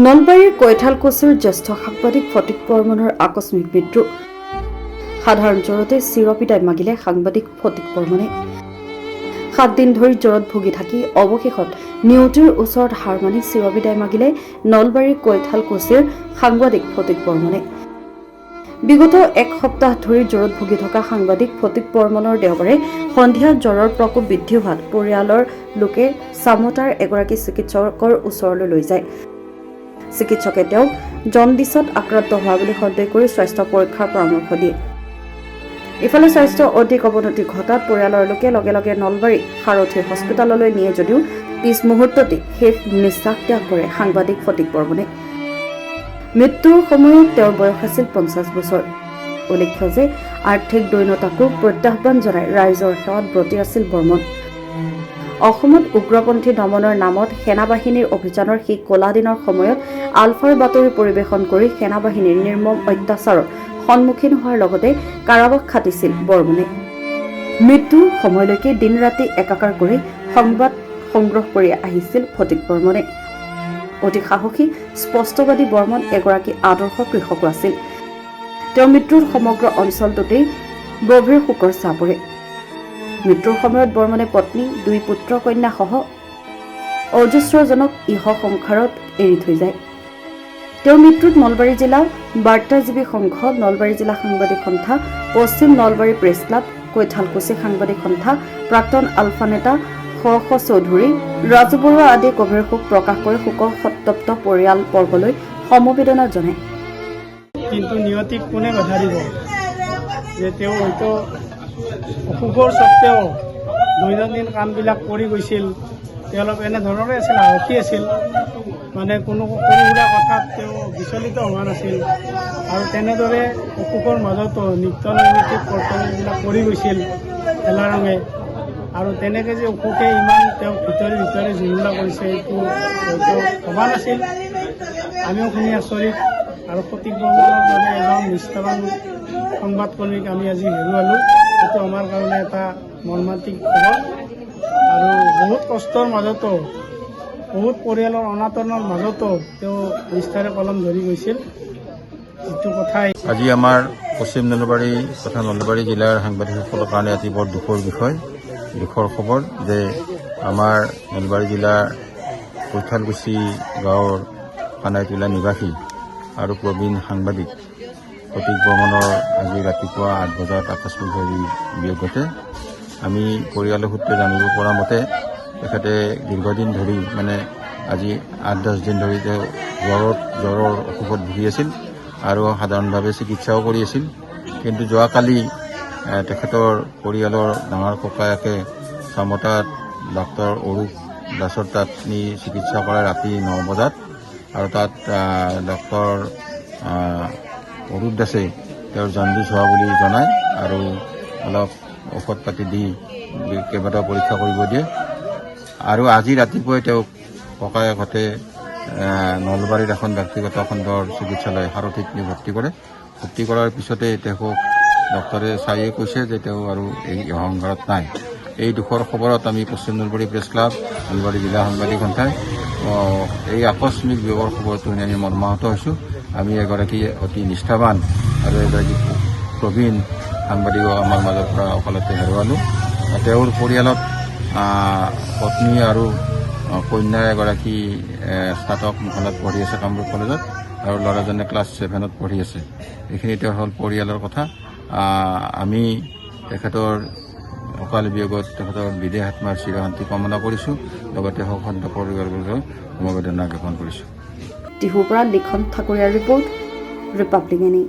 নলবাৰীৰ কৈঠালকুছিৰ জ্যেষ্ঠ সাংবাদিক ফটিক বৰ্মনৰ আকস্মিক মৃত্যু। সাধাৰণ জ্বৰতে চিৰবিদায় মাগিলে সাংবাদিক ফটিক বৰ্মনে। 7 দিন ধৰি জ্বৰত ভুগি থাকি অৱশেষত নিউটিৰ ওচৰত হাৰ মানি চিৰবিদায় মাগিলে নলবাৰীৰ কৈঠালকুছিৰ সাংবাদিক ফটিক বৰ্মনে। বিগত 1 সপ্তাহ ধৰি জ্বৰত ভুগি থকা সাংবাদিক ফটিক বৰ্মনৰ দেওবাৰে সন্ধিয়া জ্বৰৰ প্ৰকোপ বৃদ্ধি হোৱাত পৰিয়ালৰ লোকে চামতাৰ এগৰাকী চিকিৎসকৰ ওচৰলৈ লৈ যায়। চিকিৎসকে তেওঁক জণ্ডিছত আক্ৰান্ত হোৱা বুলি সন্দেহ কৰি স্বাস্থ্য পৰীক্ষাৰ পৰামৰ্শ দিয়ে। ইফালে স্বাস্থ্য অধিক অৱনতি ঘটাত পৰিয়ালৰ লোকে লগে লগে নলবাৰী সাৰথী হস্পিতাললৈ নিয়ে যদিও পিছ মুহূৰ্ততে শেষ নিশ্বাস ত্যাগ কৰে সাংবাদিক ফটিক বৰ্মনে। মৃত্যুৰ সময়ত তেওঁৰ বয়স আছিল 50 বছৰ। উল্লেখ্য যে আৰ্থিক দৈন্যতাকো প্ৰত্যাহ্বান জনাই ৰাইজৰ সেৱাত ব্ৰতী আছিল বৰ্মন। অসমত উগ্ৰপন্থী দমনৰ নামত সেনাবাহিনীৰ অভিযানৰ সেই কলা দিনৰ সময়ত আলফাৰ বাতৰি পৰিৱেশন কৰি সেনাবাহিনীৰ নিৰ্মম অত্যাচাৰৰ সন্মুখীন হোৱাৰ লগতে কাৰাবাস খাটিছিল বৰ্মনে। মৃত্যুৰ সময়লৈকে দিন ৰাতি একাকাৰ কৰি সংবাদ সংগ্ৰহ কৰি আহিছিল ফটিক বৰ্মনে। অতি সাহসী স্পষ্টবাদী বৰ্মন এগৰাকী আদৰ্শ কৃষকো আছিল। তেওঁৰ মৃত্যুত সমগ্ৰ অঞ্চলটোতেই গভীৰ শোকৰ ছাঁ পৰে। মৃত্যুৰ সময়ত বৰ্মনে পত্নী 2 পুত্ৰ কন্যাসহ অজস্ৰজনক ইহ সংসাৰত এৰি থৈ যায়। তেওঁৰ মৃত্যুত নলবাৰী জিলা বাৰ্তাজীৱী সংঘ, নলবাৰী জিলা সাংবাদিক সন্থা, পশ্চিম নলবাৰী প্ৰেছ ক্লাব, কৈঠালকুছি সাংবাদিক সন্থা, প্ৰাক্তন আলফা নেতা শ চৌধুৰী, ৰাজু বৰুৱা আদি গভীৰ শোক প্ৰকাশ কৰি শোকৰ সন্তপ্ত পৰিয়ালবৰ্গলৈ সমবেদনা জনায়। কিন্তু নিয়তিক কোনে বাধা দিব যে তেওঁ হয়তো অসুখৰ স্বত্বেও দৈনন্দিন কামবিলাক কৰি গৈছিল। তেওঁলোক এনেধৰণৰে আছিল, সাহসী আছিল, মানে কোনো সৰু সুৰা কথাত তেওঁ বিচলিত হোৱা নাছিল আৰু তেনেদৰে অসুখৰ মাজতো নিত্য নৈমিত্তিক কৰ্তব্যবিলাক কৰি গৈছিল এলাৰঙে। আৰু তেনেকৈ যে অসুখে ইমান তেওঁক ভিতৰে জুৰুলা কৰিছে এইটো হয়তো ভবা নাছিল। আমিও শুনি আচৰিত। আৰু ফটিক বৰ্মনৰ দৰে এজন নিষ্ঠাৱান সংবাদকৰ্মীক আমি আজি হেৰুৱালোঁ। এইটো আমাৰ কাৰণে এটা মৰ্মান্তিক খবৰ। আৰু বহুত কষ্টৰ মাজতো, বহুত পৰিয়ালৰ অনাটনৰ মাজতো তেওঁ নিষ্ঠাৰে কলম ধৰি গৈছিল। যিটো কথাই আজি আমাৰ পশ্চিম নলবাৰী তথা নলবাৰী জিলাৰ সাংবাদিকসকলৰ কাৰণে অতি বৰ দুখৰ খবৰ যে আমাৰ নলবাৰী জিলাৰ কৈঠালকুছি গাঁৱৰ কানাইতোলা নিবাসী আৰু প্ৰবীণ সাংবাদিক ফটিক বৰ্মনৰ আজি ৰাতিপুৱা 8 বজাত আকস্মিকভাৱে বিয়োগ ঘটে। আমি পৰিয়ালৰ সূত্ৰে জানিব পৰা মতে তেখেতে দীৰ্ঘদিন ধৰি মানে আজি 8-10 দিন ধৰি তেওঁ জ্বৰৰ অসুখত ভুগি আছিল আৰু সাধাৰণভাৱে চিকিৎসাও কৰি আছিল। কিন্তু যোৱাকালি তেখেতৰ পৰিয়ালৰ ডাঙৰ ককায়েকে চামতাত ডাক্তৰ অৰূপ দাসৰ তাত নি চিকিৎসা কৰে ৰাতি 9 বজাত। আৰু তাত ডক্টৰ অৰূপ দাসে তেওঁৰ জণ্ডিছ হোৱা বুলি জনায় আৰু অলপ ঔষধ পাতি দি কেইবাটাও পৰীক্ষা কৰিব দিয়ে। আৰু আজি ৰাতিপুৱাই তেওঁক ককায়েকহঁতে নলবাৰীৰ এখন ব্যক্তিগত খণ্ডৰ চিকিৎসালয় সাৰথীত নি ভৰ্তি কৰে। ভৰ্তি কৰাৰ পিছতে তেওঁক ডক্টৰে চায়ে কৈছে যে তেওঁ আৰু এই সংসাৰত নাই। এই দুখৰ খবৰত আমি পশ্চিম নলবাৰী প্ৰেছ ক্লাব, নলবাৰী জিলা সাংবাদিক সন্থাই এই আকস্মিক বিয়োগৰ খবৰটো শুনি আমি মৰ্মাহত হৈছোঁ। আমি এগৰাকী অতি নিষ্ঠাৱান আৰু এগৰাকী প্ৰবীণ সাংবাদিকক আমাৰ মাজৰ পৰা অকালতে হেৰুৱালোঁ। তেওঁৰ পৰিয়ালত পত্নী আৰু কন্যা এগৰাকী স্নাতক মুখনত পঢ়ি আছে কামৰূপ কলেজত আৰু ল'ৰাজনে ক্লাছ 7ত পঢ়ি আছে। এইখিনি তেওঁৰ হ'ল পৰিয়ালৰ কথা। আমি তেখেতৰ অকাল বিয়োগত তেখেতৰ বিদেহ আত্মাৰ চিৰশান্তি কামনা কৰিছোঁ। লগতে শোকসন্ত পৰিয়ালবৰ্গলৈ সমবেদনা জ্ঞাপন কৰিছোঁ। টিহুৰ পৰা লিখন ঠাকুৰীয়াৰ ৰিপৰ্ট, ৰিপাব্লিক এনি।